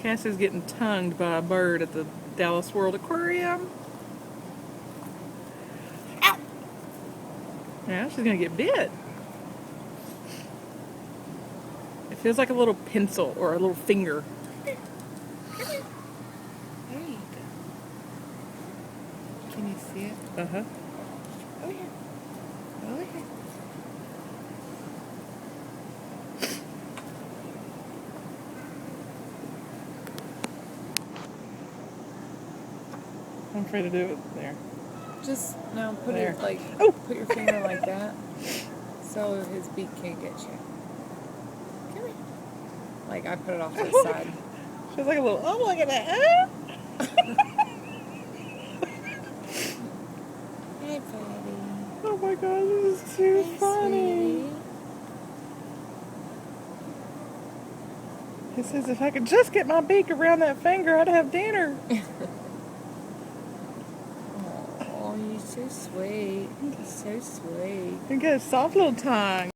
Cassie's getting tongued by a bird at the Dallas World Aquarium. Ow! Yeah, she's gonna get bit. It feels like a little pencil or a little finger. There you go. Can you see it? Uh-huh. Oh yeah. Oh yeah. I'm afraid to do it there. Just now put There. it like put your finger like that so his beak can't get you. Come here. Like I put it off to the side. She's like a little, oh look at that. Hey, buddy. Oh my god, this is too Hey, funny. sweetie. He says if I could just get my beak around that finger, I'd have dinner. Oh, you're so sweet. You're so sweet. You got a soft little tongue.